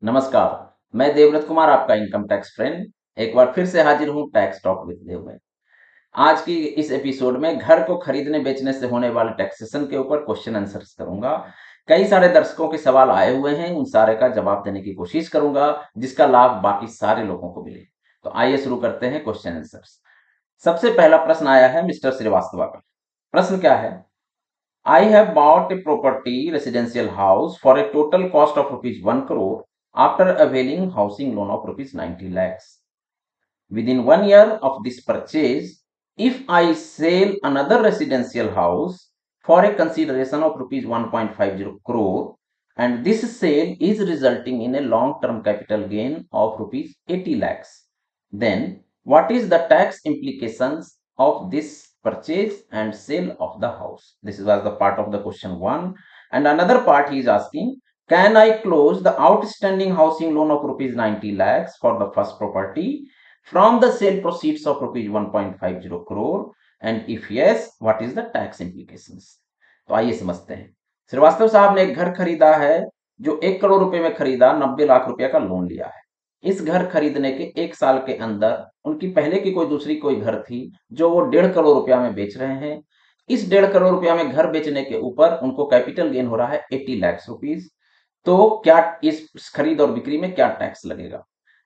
नमस्कार, मैं देवव्रत कुमार आपका इनकम टैक्स फ्रेंड एक बार फिर से हाजिर हूँ टैक्स टॉक विद देव में। आज की इस एपिसोड में घर को खरीदने बेचने से होने वाले टैक्सेशन के ऊपर क्वेश्चन आंसर्स करूंगा। कई सारे दर्शकों के सवाल आए हुए हैं, उन सारे का जवाब देने की कोशिश करूंगा जिसका लाभ बाकी सारे लोगों को मिले। तो आइए शुरू करते हैं क्वेश्चन आंसर्स। सबसे पहला प्रश्न आया है मिस्टर श्रीवास्तव का। प्रश्न क्या है? I have bought a property residential house for a total cost of rupees 1 crore after availing housing loan of rupees 90 lakhs. Within 1 year of this purchase, if I sell another residential house for a consideration of rupees 1.50 crore and this sale is resulting in a long-term capital gain of rupees 80 lakhs, then what is the tax implications of this purchase and sale of the house? This was the part of the question 1. And another part he is asking, can I close the outstanding housing loan of rupees 90 lakhs for the first property from the sale proceeds of rupees 1.50 crore, and if yes, what is the tax implications? तो आइए समझते हैं। श्रीवास्तव साहब ने एक घर खरीदा है जो 1 करोड़ रुपए में खरीदा, 90 लाख रुपए का लोन लिया है। इस घर खरीदने के 1 साल के अंदर उनकी पहले की कोई दूसरी कोई घर थी जो वो 1.5 करोड़ रुपया में बेच रहे हैं। इस 1.5 करोड़ रुपया में घर बेचने के ऊपर उनको कैपिटल गेन हो रहा है 80 लाख रुपीज। तो क्या इस खरीद और बिक्री में क्या टैक्स लगेगा?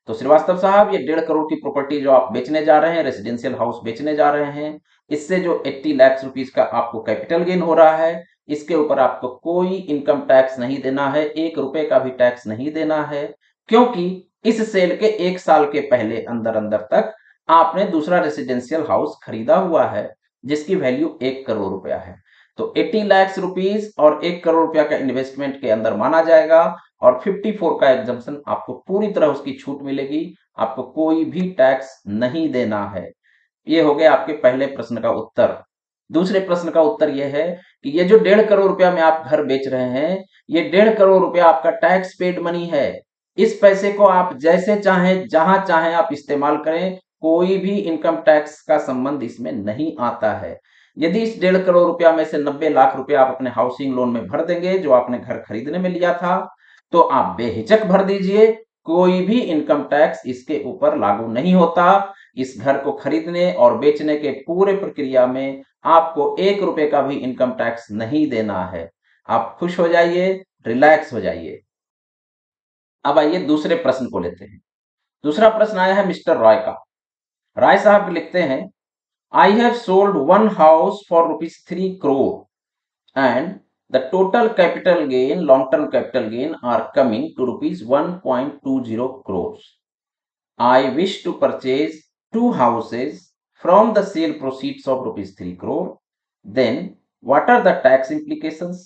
तो श्रीवास्तव साहब, ये 1.5 करोड़ की प्रॉपर्टी जो आप बेचने जा रहे हैं, रेसिडेंशियल हाउस बेचने जा रहे हैं, इससे जो 80 लाख रुपीज का आपको कैपिटल गेन हो रहा है, इसके ऊपर आपको कोई इनकम टैक्स नहीं देना है, 1 रुपए का भी टैक्स नहीं देना है, क्योंकि इस सेल के 1 साल के पहले अंदर अंदर तक आपने दूसरा रेसिडेंशियल हाउस खरीदा हुआ है जिसकी वैल्यू 1 करोड़ रुपया है। तो 80 लाख रुपीज और 1 करोड़ रुपया का इन्वेस्टमेंट के अंदर माना जाएगा और 54 का एग्जम्पशन आपको पूरी तरह उसकी छूट मिलेगी। आपको कोई भी टैक्स नहीं देना है। ये हो गया आपके पहले प्रश्न का उत्तर। दूसरे प्रश्न का उत्तर यह है कि ये जो 1.5 करोड़ रुपया में आप घर बेच रहे हैं, ये 1.5 करोड़ रुपया आपका टैक्स पेड मनी है। इस पैसे को आप जैसे चाहें जहां चाहें आप इस्तेमाल करें, कोई भी इनकम टैक्स का संबंध इसमें नहीं आता है। यदि इस 1.5 करोड़ रुपया में से 90 लाख रुपया आप अपने हाउसिंग लोन में भर देंगे जो आपने घर खरीदने में लिया था, तो आप बेहिचक भर दीजिए, कोई भी इनकम टैक्स इसके ऊपर लागू नहीं होता। इस घर को खरीदने और बेचने के पूरे प्रक्रिया में आपको 1 रुपए का भी इनकम टैक्स नहीं देना है। आप खुश हो जाइए, रिलैक्स हो जाइए। अब आइए दूसरे प्रश्न को लेते हैं। दूसरा प्रश्न आया है मिस्टर रॉय का। राय साहब लिखते हैं, I have sold one house for rupees 3 crore and the total capital gain, long term capital gain are coming to rupees 1.20 crores. I wish to purchase two houses from the sale proceeds of rupees 3 crore. Then what are the tax implications?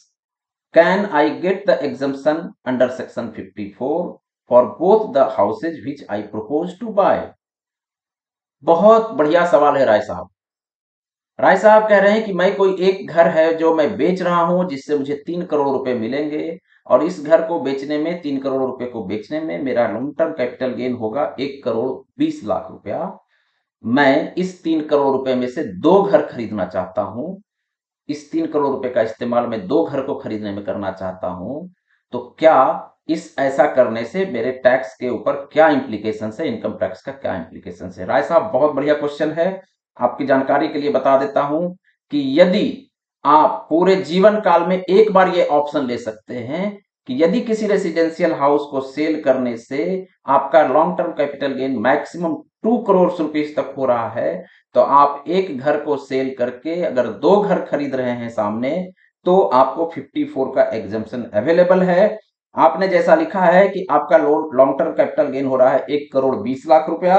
Can I get the exemption under section 54 for both the houses which I propose to buy? बहुत बढ़िया सवाल है राय साहब। राय साहब कह रहे हैं कि मैं कोई एक घर है जो मैं बेच रहा हूं जिससे मुझे 3 करोड़ रुपए मिलेंगे और इस घर को बेचने में 3 करोड़ रुपए को बेचने में मेरा लॉन्ग टर्म कैपिटल गेन होगा 1 करोड़ 20 लाख रुपया। मैं इस 3 करोड़ रुपए में से 2 घर खरीदना चाहता हूं। इस 3 करोड़ रुपए का इस्तेमाल मैं 2 घर को खरीदने में करना चाहता हूं। तो क्या इस ऐसा करने से मेरे टैक्स के ऊपर क्या इंप्लीकेशन है, इनकम टैक्स का क्या इंप्लीकेशन है? राय साहब, बहुत बढ़िया क्वेश्चन है। आपकी जानकारी के लिए बता देता हूं कि यदि आप पूरे जीवन काल में एक बार ये ऑप्शन ले सकते हैं कि यदि किसी रेसिडेंशियल हाउस को सेल करने से आपका long term capital gain maximum 2 crore rupees तक हो रहा है, तो आप एक घर को सेल करके अगर 2 घर खरीद रहे हैं सामने, तो आपको 54 का एग्जम्पशन अवेलेबल है। आपने जैसा लिखा है कि आपका लॉन्ग टर्म कैपिटल गेन हो रहा है 1 करोड़ 20 लाख रुपया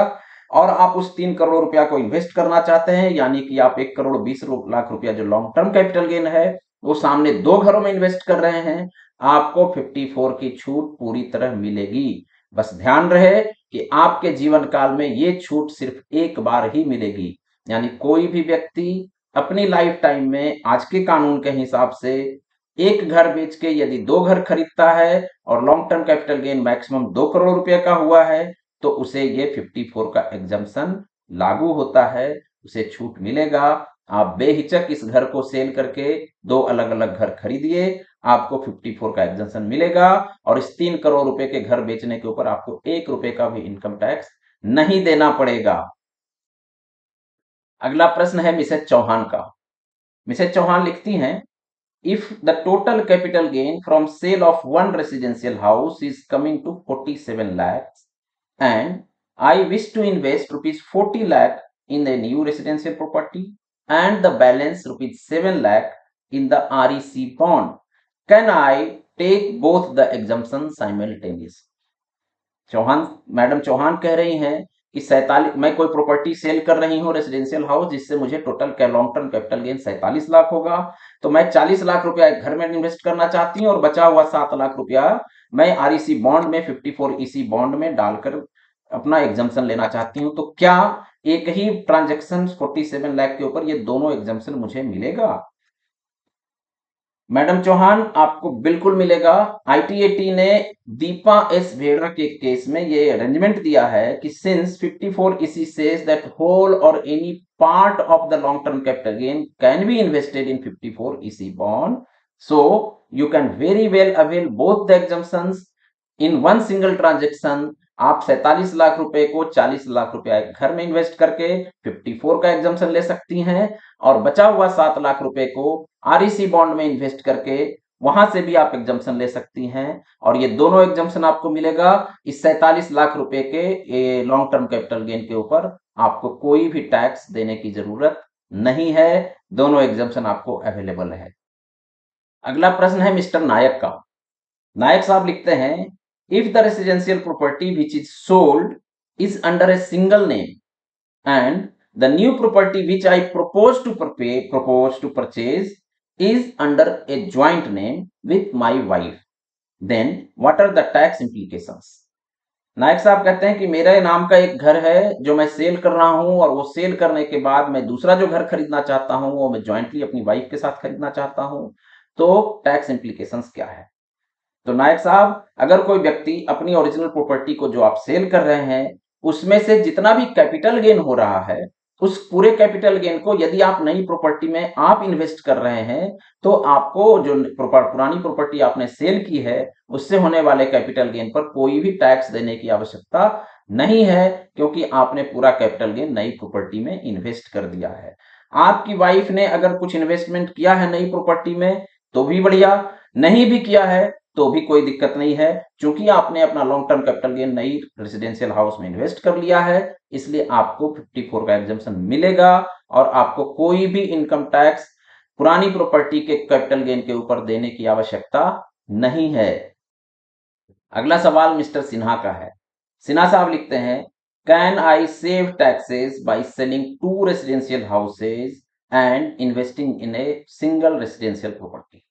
और आप उस 3 करोड़ रुपया को इन्वेस्ट करना चाहते हैं, यानी कि आप 1 करोड़ 20 लाख रुपया जो लॉन्ग टर्म कैपिटल गेन है वो सामने 2 घरों में इन्वेस्ट कर रहे हैं, आपको 54 की छूट पूरी तरह मिलेगी। बस ध्यान रहे कि आपके जीवन काल में ये छूट सिर्फ एक बार ही मिलेगी, यानी कोई भी व्यक्ति अपनी लाइफ टाइम में आज के कानून के हिसाब से एक घर बेच के यदि 2 घर खरीदता है और long term capital gain maximum 2 crore रुपए का हुआ है, तो उसे ये 54 का एग्जम्पशन लागू होता है, उसे छूट मिलेगा। आप बेहिचक इस घर को सेल करके 2 अलग अलग घर खरीदिए, आपको 54 का एग्जम्पशन मिलेगा और इस 3 करोड़ रुपए के घर बेचने के ऊपर आपको 1 रुपए का भी इनकम टैक्स नहीं देना पड़ेगा। अगला प्रश्न है मिसेज चौहान का। मिसेज चौहान लिखती हैं, if the total capital gain from sale of one residential house is coming to 47 lakhs and I wish to invest rupees 40 lakh in the new residential property and the balance rupees 7 lakh in the REC bond, can I take both the exemptions simultaneously? Chauhan madam Chauhan कह रही हैं कि 47, मैं कोई property cell कर रही हूँ residential house जिससे मुझे total long term capital gain 47 lakh होगा, तो मैं 40 लाख रुपया एक घर में इन्वेस्ट करना चाहती हूँ और बचा हुआ 7 लाख रुपया मैं आरईसी बॉन्ड में 54 ईसी बॉन्ड में डालकर अपना एग्जाम्पशन लेना चाहती हूँ। तो क्या एक ही ट्रांजेक्शन 47 लाख के ऊपर ये दोनों एग्जाम्पशन मुझे मिलेगा? मैडम चौहान आपको बिल्कुल मिलेगा। आईटीएटी ने दीपा एस भेड़ा के केस में ये अरेंजमेंट दिया है कि सिंस 54 इसी सेज दैट होल और any part of the long term capital gain can be invested in 54 इसी bond, so you can very well avail both the exemptions in one single transaction. आप 47 लाख रुपए को 40 लाख रुपया एक घर में इन्वेस्ट करके 54 का एग्जम्पशन ले सकती हैं और बचा हुआ 7 लाख रुपए को आरईसी बॉन्ड में इन्वेस्ट करके वहां से भी आप एग्जम्पशन ले सकती हैं और ये दोनों एग्जम्पशन आपको मिलेगा। इस 47 लाख रुपए के लॉन्ग टर्म कैपिटल गेन के ऊपर आपको कोई भी टैक्स देने की जरूरत नहीं है, दोनों एग्जम्पशन आपको अवेलेबल है। अगला प्रश्न है मिस्टर नायक का। नायक साहब लिखते हैं, if the residential property which is sold is under a single name and the new property which I propose to purchase is under a joint name with my wife, then what are the tax implications? नायक साहब कहते हैं कि मेरे नाम का एक घर है जो मैं सेल कर रहा हूं और वो सेल करने के बाद मैं दूसरा जो घर खरीदना चाहता हूं वो मैं ज्वाइंटली अपनी वाइफ के साथ खरीदना चाहता हूं, तो टैक्स इंप्लीकेशंस क्या है? तो नायक साहब, अगर कोई व्यक्ति अपनी ओरिजिनल प्रॉपर्टी को जो आप सेल कर रहे हैं उसमें से जितना भी कैपिटल गेन हो रहा है उस पूरे कैपिटल गेन को यदि आप नई प्रॉपर्टी में आप इन्वेस्ट कर रहे हैं तो आपको जो पुरानी प्रॉपर्टी आपने सेल की है उससे होने वाले कैपिटल गेन पर कोई भी टैक्स देने की आवश्यकता नहीं है, क्योंकि आपने पूरा कैपिटल गेन नई प्रॉपर्टी में इन्वेस्ट कर दिया है। आपकी वाइफ ने अगर कुछ इन्वेस्टमेंट किया है नई प्रॉपर्टी में तो भी बढ़िया, नहीं भी किया है तो भी कोई दिक्कत नहीं है, क्योंकि आपने अपना लॉन्ग टर्म कैपिटल गेन नई रेसिडेंशियल हाउस में इन्वेस्ट कर लिया है, इसलिए आपको 54 का एग्जम्पशन मिलेगा और आपको कोई भी इनकम टैक्स पुरानी प्रॉपर्टी के कैपिटल गेन के ऊपर देने की आवश्यकता नहीं है। अगला सवाल मिस्टर सिन्हा का है। सिन्हा साहब लिखते हैं, can I save taxes by selling 2 residential houses and investing in a single residential property?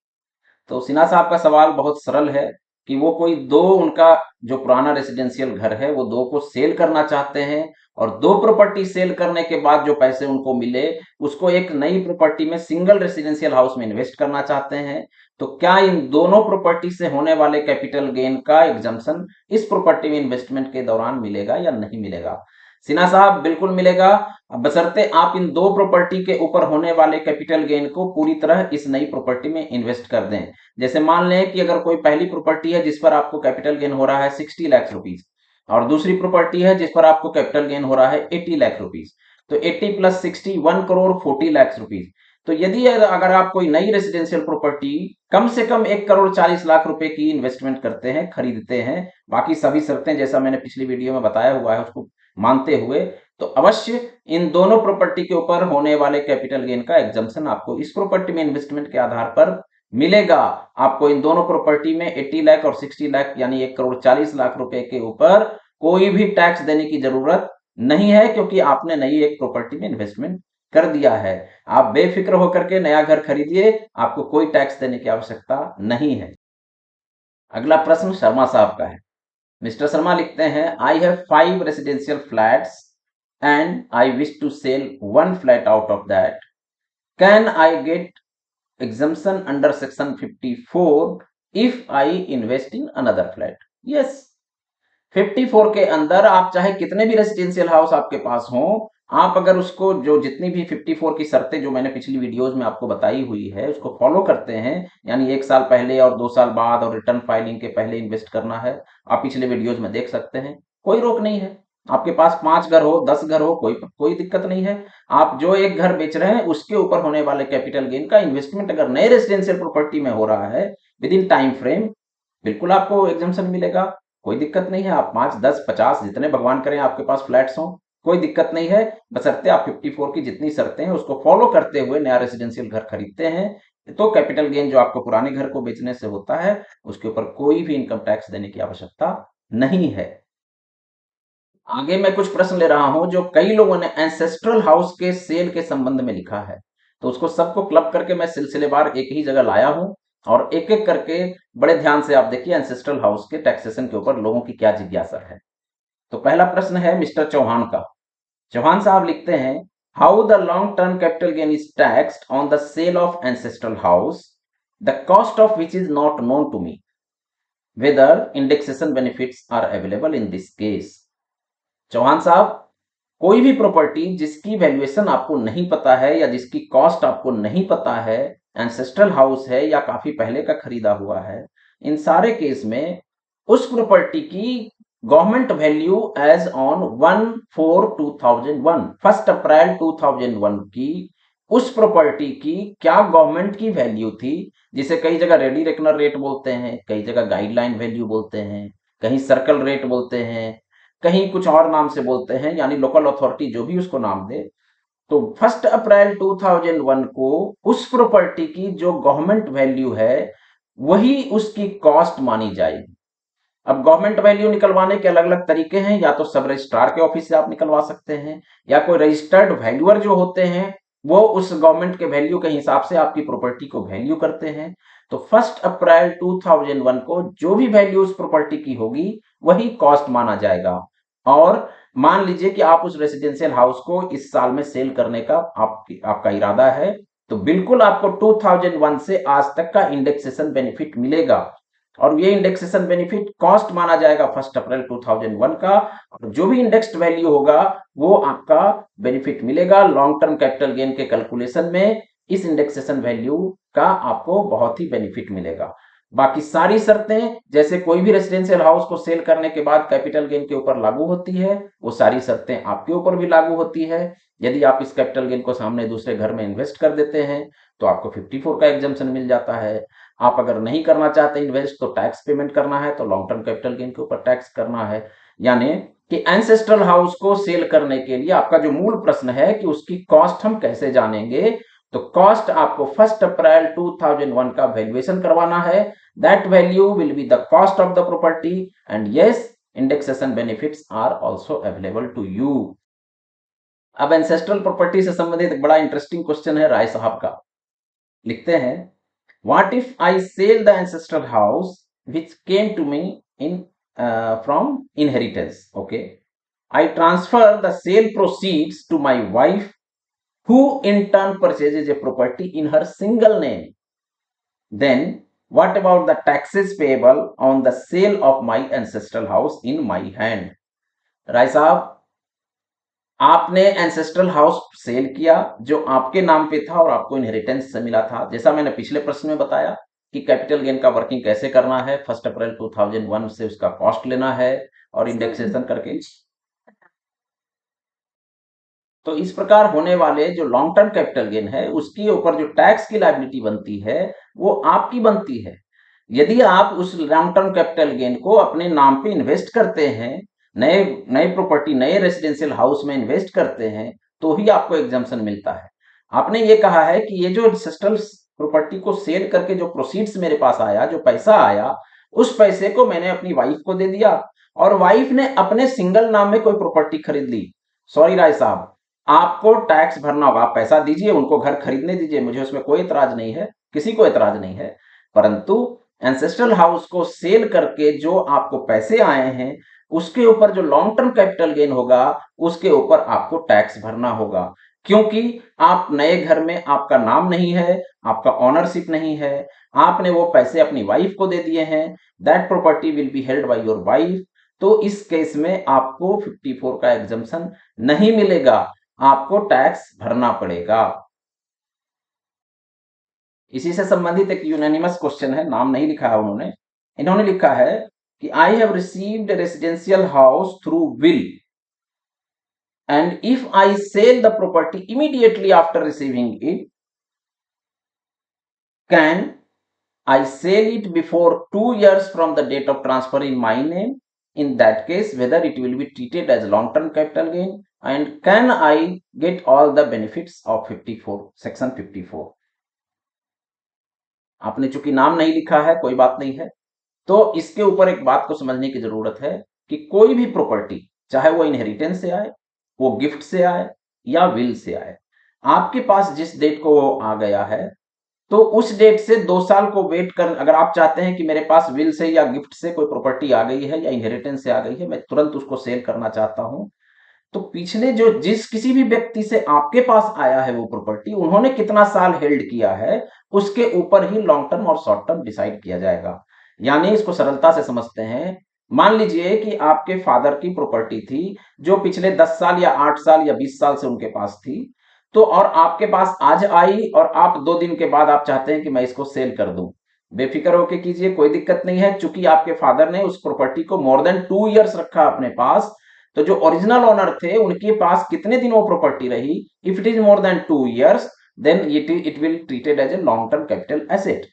तो सिन्हा साहब का सवाल बहुत सरल है कि वो कोई दो, उनका जो पुराना रेसिडेंशियल घर है वो दो को सेल करना चाहते हैं और 2 प्रॉपर्टी सेल करने के बाद जो पैसे उनको मिले उसको एक नई प्रॉपर्टी में सिंगल रेसिडेंशियल हाउस में इन्वेस्ट करना चाहते हैं। तो क्या इन दोनों प्रॉपर्टी से होने वाले कैपिटल गेन का एग्जम्पशन इस प्रॉपर्टी में इन्वेस्टमेंट के दौरान मिलेगा या नहीं मिलेगा? सिन्हा साहब, बिल्कुल मिलेगा, बशर्ते आप इन 2 प्रॉपर्टी के ऊपर होने वाले कैपिटल गेन को पूरी तरह इस नई प्रॉपर्टी में इन्वेस्ट कर दें। जैसे मान लें कि अगर कोई पहली प्रॉपर्टी है जिस पर आपको कैपिटल गेन हो रहा है 60 लाख रुपीज और दूसरी प्रॉपर्टी है जिस पर आपको कैपिटल गेन हो रहा है 80 लाख रुपीज, तो 80 प्लस 60 1 करोड़ 40 लाख रुपीज। तो यदि अगर आप कोई नई रेसिडेंशियल प्रॉपर्टी कम से कम 1 करोड़ 40 लाख रुपए की इन्वेस्टमेंट करते हैं, खरीदते हैं, बाकी सभी शर्तें जैसा मैंने पिछली वीडियो में बताया हुआ है उसको मानते हुए, तो अवश्य इन दोनों प्रॉपर्टी के ऊपर होने वाले कैपिटल गेन का एग्जम्पशन आपको इस प्रॉपर्टी में इन्वेस्टमेंट के आधार पर मिलेगा। आपको इन दोनों प्रॉपर्टी में 80 लाख और 60 लाख यानी 1 करोड़ 40 लाख रुपए के ऊपर कोई भी टैक्स देने की जरूरत नहीं है, क्योंकि आपने नई एक प्रॉपर्टी में इन्वेस्टमेंट कर दिया है। आप बेफिक्र होकर के नया घर खरीदिए, आपको कोई टैक्स देने की आवश्यकता नहीं है। अगला प्रश्न शर्मा साहब का है। मिस्टर शर्मा लिखते हैं, I have 5 residential flats and I wish to sell 1 flat out of that, can I get exemption under section 54 if I invest in another flat? Yes, 54 के अंदर आप चाहे कितने भी रेसिडेंशियल हाउस आपके पास हो, आप अगर उसको जो जितनी भी 54 की शर्तें जो मैंने पिछली वीडियोस में आपको बताई हुई है उसको फॉलो करते हैं, यानी 1 साल पहले और 2 साल बाद और रिटर्न फाइलिंग के पहले इन्वेस्ट करना है, आप पिछले वीडियोस में देख सकते हैं, कोई रोक नहीं है। आपके पास 5 घर हो, 10 घर हो, कोई दिक्कत नहीं है। आप जो एक घर बेच रहे हैं उसके ऊपर होने वाले कैपिटल गेन का इन्वेस्टमेंट अगर नए रेजिडेंशियल प्रॉपर्टी में हो रहा है विद इन टाइम फ्रेम, बिल्कुल आपको एग्जम्पशन मिलेगा। कोई दिक्कत नहीं है, आप 5, 10, 50 जितने भगवान करें आपके पास फ्लैट्स हों, कोई दिक्कत नहीं है, बशर्ते आप 54 की जितनी शर्तें हैं उसको फॉलो करते हुए नया रेजिडेंशियल घर खरीदते हैं, तो कैपिटल गेन जो आपको पुराने घर को बेचने से होता है उसके ऊपर कोई भी इनकम टैक्स देने की आवश्यकता नहीं है। आगे मैं कुछ प्रश्न ले रहा हूं जो कई लोगों ने एंसेस्ट्रल हाउस के सेल के संबंध में लिखा है, तो उसको सबको क्लब करके मैं सिलसिलेवार एक ही जगह लाया हूं और एक एक करके बड़े ध्यान से आप देखिए एंसेस्ट्रल हाउस के टैक्सेशन के ऊपर लोगों की क्या जिज्ञासा है। तो पहला प्रश्न है मिस्टर चौहान का। चौहान साहब लिखते हैं, how the long term capital gain is taxed on the sale of ancestral house, the cost of which is not known to me, whether indexation benefits are available in this case. Chauhan साहब, कोई भी property जिसकी valuation आपको नहीं पता है या जिसकी कॉस्ट आपको नहीं पता है, एंसेस्ट्रल हाउस है या काफी पहले का खरीदा हुआ है, इन सारे केस में उस प्रॉपर्टी की गवर्नमेंट वैल्यू एज ऑन 1/4/2001, 1 अप्रैल 2001 की उस प्रॉपर्टी की क्या गवर्नमेंट की वैल्यू थी, जिसे कई जगह रेडी रेकनर रेट बोलते हैं, कई जगह गाइडलाइन वैल्यू बोलते हैं, कहीं सर्कल रेट बोलते हैं, कहीं कुछ और नाम से बोलते हैं, यानी लोकल अथॉरिटी जो भी उसको नाम दे। तो 1 अप्रैल 2001 को उस प्रॉपर्टी की जो गवर्नमेंट वैल्यू है वही उसकी कॉस्ट मानी जाएगी। अब गवर्नमेंट वैल्यू निकलवाने के अलग अलग तरीके हैं, या तो सब रजिस्ट्रार के ऑफिस से आप निकलवा सकते हैं, या कोई रजिस्टर्ड वैल्यूअर जो होते हैं वो उस गवर्नमेंट के वैल्यू के हिसाब से आपकी प्रॉपर्टी को वैल्यू करते हैं। तो 1 अप्रैल 2001 को जो भी वैल्यू उस प्रॉपर्टी की होगी वही कॉस्ट माना जाएगा। और मान लीजिए कि आप उस रेसिडेंशियल हाउस को इस साल में सेल करने का आपका इरादा है, तो बिल्कुल आपको 2001 से आज तक का इंडेक्सेशन बेनिफिट मिलेगा, और ये इंडेक्सेशन बेनिफिट कॉस्ट माना जाएगा 1 अप्रैल 2001 का, और जो भी इंडेक्स्ड वैल्यू होगा वो आपका बेनिफिट मिलेगा लॉन्ग टर्म कैपिटल गेन के कैलकुलेशन में। इस इंडेक्सेशन वैल्यू का आपको बहुत ही बेनिफिट मिलेगा। बाकी सारी शर्तें जैसे कोई भी रेसिडेंशियल हाउस को सेल करने के बाद कैपिटल गेन के ऊपर लागू होती है, वो सारी शर्तें आपके ऊपर भी लागू होती है। यदि आप इस कैपिटल गेन को सामने दूसरे घर में इन्वेस्ट कर देते हैं तो आपको 54 का एग्जम्पशन मिल जाता है। आप अगर नहीं करना चाहते इन्वेस्ट तो टैक्स पेमेंट करना है, तो लॉन्ग टर्म कैपिटल गेन के ऊपर टैक्स करना है। यानी कि एंसेस्ट्रल हाउस को सेल करने के लिए आपका जो मूल प्रश्न है कि उसकी कॉस्ट हम कैसे जानेंगे, तो कॉस्ट आपको 1 अप्रैल 2001 का वैल्यूएशन करवाना है। That value will be the cost of the property, and yes indexation benefits are also available to you. अब एंसेस्ट्रल प्रॉपर्टी से संबंधित एक बड़ा इंटरेस्टिंग क्वेश्चन है राय साहब का। लिखते हैं, what if I sell the ancestral house which came to me in from inheritance? Okay, I transfer the sale proceeds to my wife, who in turn purchases a property in her single name. Then what about the taxes payable on the sale of my ancestral house in my hand? राय साहब, आपने ancestral house cell किया जो आपके नाम पे था और आपको इनहेरिटेंस से मिला था। जैसा मैंने पिछले प्रश्न में बताया कि कैपिटल गेन का वर्किंग कैसे करना है, 1 अप्रैल 2001 से उसका कॉस्ट लेना है और इंडेक्सेशन करके। तो इस प्रकार होने वाले जो लॉन्ग टर्म कैपिटल गेन है उसके ऊपर जो टैक्स की लायबिलिटी बनती है वो आपकी बनती है। यदि आप उस लॉन्ग टर्म कैपिटल गेन को अपने नाम पे इन्वेस्ट करते हैं, नए नए प्रॉपर्टी नए रेसिडेंशियल हाउस में इन्वेस्ट करते हैं, तो ही आपको एग्जम्पशन मिलता है। आपने ये कहा है कि ये जो एंसेस्ट्रल प्रॉपर्टी को सेल करके जो प्रोसीड्स मेरे पास आया, जो पैसा आया, उस पैसे को मैंने अपनी वाइफ को दे दिया और वाइफ ने अपने सिंगल नाम में कोई प्रॉपर्टी खरीद ली। सॉरी राय साहब, आपको टैक्स भरना होगा। आप पैसा दीजिए, उनको घर खरीदने दीजिए, मुझे उसमें कोई एतराज नहीं है, किसी को एतराज नहीं है, परंतु एंसेस्ट्रल हाउस को सेल करके जो आपको पैसे आए हैं उसके ऊपर जो लॉन्ग टर्म कैपिटल गेन होगा उसके ऊपर आपको टैक्स भरना होगा, क्योंकि आप नए घर में आपका नाम नहीं है, आपका ओनरशिप नहीं है, आपने वो पैसे अपनी वाइफ को दे दिए हैं। That property will be held by your wife. तो इस केस में आपको 54 का एग्जम्पशन नहीं मिलेगा। आपको टैक्स भरना पड़ेगा। इसी से संबंधित एक यूनानिमस क्वेश्चन है, नाम नहीं लिखा है उन्होंने। इन्होंने लिखा है कि I have received residential house through will and if I sell the property immediately after receiving it, can I sell it before 2 years from the date of transfer in my name? In that case, whether it will be treated as long-term capital gain and can I get all the benefits of 54 section 54? आपने चूंकि नाम नहीं लिखा है, कोई बात नहीं है। तो इसके ऊपर एक बात को समझने की जरूरत है कि कोई भी प्रॉपर्टी, चाहे वो इनहेरिटेंस से आए, वो गिफ्ट से आए या विल से आए, आपके पास जिस डेट को वो आ गया है, तो उस डेट से 2 साल को वेट कर, अगर आप चाहते हैं कि मेरे पास विल से या गिफ्ट से कोई प्रॉपर्टी आ गई है या इनहेरिटेंस से आ गई है, मैं तुरंत उसको सेल करना चाहता हूं, तो पिछले जो जिस किसी भी व्यक्ति से आपके पास आया है वो प्रॉपर्टी, उन्होंने कितना साल हेल्ड किया है, उसके ऊपर ही लॉन्ग टर्म और शॉर्ट टर्म डिसाइड किया जाएगा। यानी इसको सरलता से समझते हैं, मान लीजिए कि आपके फादर की प्रॉपर्टी थी जो पिछले 10 साल या 8 साल या 20 साल से उनके पास थी, तो और आपके पास आज आई और आप 2 दिन के बाद आप चाहते हैं कि मैं इसको सेल कर दूं। बेफिक्र होकर कीजिए, कोई दिक्कत नहीं है, चूंकि आपके फादर ने उस प्रॉपर्टी को मोर देन 2 इयर्स रखा अपने पास, तो जो ओरिजिनल ओनर थे उनके पास कितने दिन वो प्रॉपर्टी रही, if it is more than 2 years, then it will treated as a long term capital asset.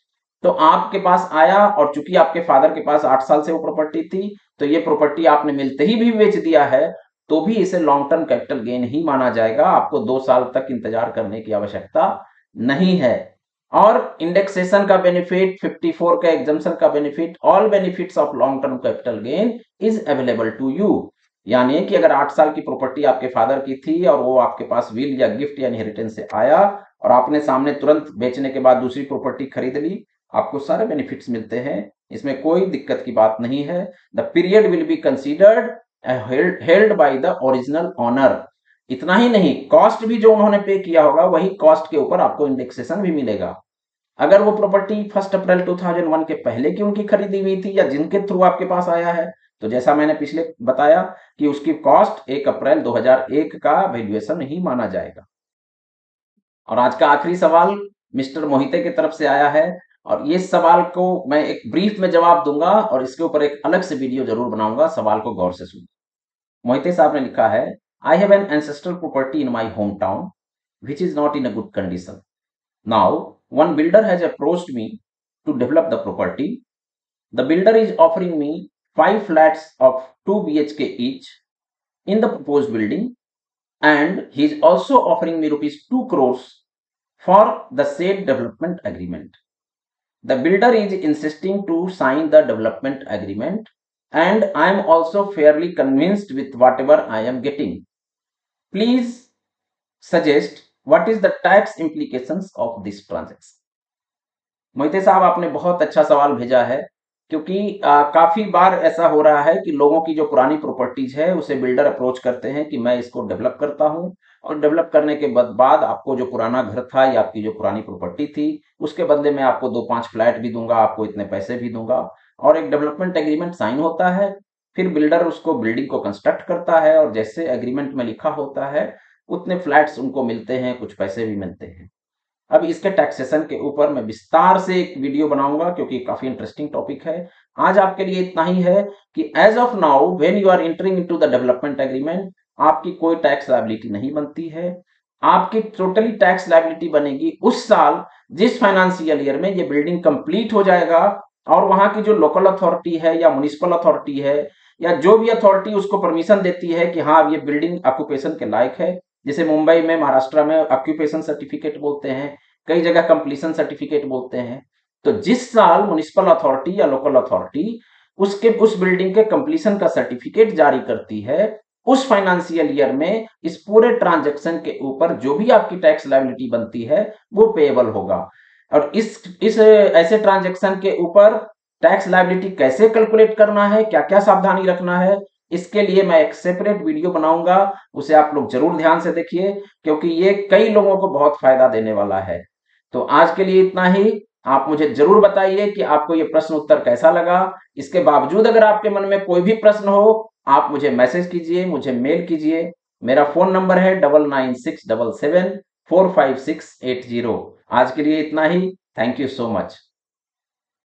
तो आपके पास आया और चूंकि आपके फादर के पास 8 साल से वो प्रॉपर्टी थी, तो ये प्रॉपर्टी आपने मिलते ही भी बेच दिया है, तो भी इसे लॉन्ग टर्म कैपिटल गेन ही माना जाएगा। आपको 2 साल तक इंतजार करने की आवश्यकता नहीं है। और इंडेक्सेशन का बेनिफिट, 54 का एग्जम्पशन का benefit, all benefits of long term capital gain is available to you. यानी कि अगर 8 साल की प्रॉपर्टी आपके फादर की थी और वो आपके पास विल या गिफ्ट या इनहेरिटेंस से आया और आपने सामने तुरंत बेचने के बाद दूसरी प्रॉपर्टी खरीद ली, आपको सारे बेनिफिट्स मिलते हैं, इसमें कोई दिक्कत की बात नहीं है। The period will be considered held by the original owner. इतना ही नहीं, कॉस्ट भी जो उन्होंने पे किया होगा वही कॉस्ट के ऊपर आपको इंडेक्सेशन भी मिलेगा। अगर वो प्रॉपर्टी 1 अप्रैल 2001 के पहले की उनकी खरीदी हुई थी या जिनके थ्रू आपके पास आया है, तो जैसा मैंने पिछले बताया कि उसकी कॉस्ट 1 अप्रैल 2001 का वैल्यूएशन ही माना जाएगा। और आज का आखिरी सवाल मिस्टर मोहिते की तरफ से आया है, और ये सवाल को मैं एक ब्रीफ में जवाब दूंगा और इसके ऊपर एक अलग से वीडियो जरूर बनाऊंगा, सवाल को गौर से सुनिए। मोहिते साहब ने लिखा है, I have an ancestral property in my home town which is not in a good condition. Now one builder has approached me to develop the property. The builder is offering me 5 flats of 2 BHK each in the proposed building, and he is also offering me rupees 2 crores for the said development agreement. The builder is insisting to sign the development agreement, and I am also fairly convinced with whatever I am getting. Please suggest what is the tax implications of this transaction. Mohite साहब, आपने बहुत अच्छा सवाल भेजा है, क्योंकि काफी बार ऐसा हो रहा है कि लोगों की जो पुरानी प्रॉपर्टीज है उसे बिल्डर अप्रोच करते हैं कि मैं इसको डेवलप करता हूं, और डेवलप करने के बाद आपको जो पुराना घर था या आपकी जो पुरानी प्रॉपर्टी थी उसके बदले में आपको 2-5 फ्लैट भी दूंगा, आपको इतने पैसे भी दूंगा, और एक डेवलपमेंट एग्रीमेंट साइन होता है। फिर बिल्डर उसको बिल्डिंग को कंस्ट्रक्ट करता है और जैसे एग्रीमेंट में लिखा होता है उतने फ्लैट्स उनको मिलते हैं, कुछ पैसे भी मिलते हैं। अब इसके टैक्सेशन के ऊपर मैं विस्तार से एक वीडियो बनाऊंगा, क्योंकि काफी इंटरेस्टिंग टॉपिक है। आज आपके लिए इतना ही है कि as of now when you are entering into the development agreement, आपकी कोई टैक्स लायबिलिटी नहीं बनती है। आपकी टोटली टैक्स लायबिलिटी बनेगी उस साल जिस फाइनेंशियल ईयर में ये बिल्डिंग कंप्लीट हो जाएगा, और वहां की जो लोकल अथॉरिटी है या म्युनिसिपल अथॉरिटी है या जो भी अथॉरिटी उसको परमिशन देती है कि हाँ ये बिल्डिंग ऑक्यूपेशन के लायक है, जैसे मुंबई में, महाराष्ट्र में ऑक्यूपेशन सर्टिफिकेट बोलते हैं, कई जगह कंप्लीशन सर्टिफिकेट बोलते हैं। तो जिस साल म्युनिसिपल अथॉरिटी या लोकल अथॉरिटी उस बिल्डिंग के कंप्लीशन का सर्टिफिकेट जारी करती है, उस फाइनेंशियल ईयर में इस पूरे ट्रांजैक्शन के ऊपर जो भी आपकी टैक्स लायबिलिटी बनती है वो पेएबल होगा। और इस ऐसे ट्रांजैक्शन के ऊपर टैक्स लायबिलिटी कैसे कैलकुलेट करना है, क्या क्या सावधानी रखना है, इसके लिए मैं एक सेपरेट वीडियो बनाऊंगा, उसे आप लोग जरूर ध्यान से देखिए, क्योंकि ये कई लोगों को बहुत फायदा देने वाला है। तो आज के लिए इतना ही। आप मुझे जरूर बताइए कि आपको ये प्रश्न उत्तर कैसा लगा। इसके बावजूद अगर आपके मन में कोई भी प्रश्न हो, आप मुझे मैसेज कीजिए, मुझे मेल कीजिए। मेरा फ़ोन नंबर है 9967745680। आज के लिए इतना ही। Thank you so much.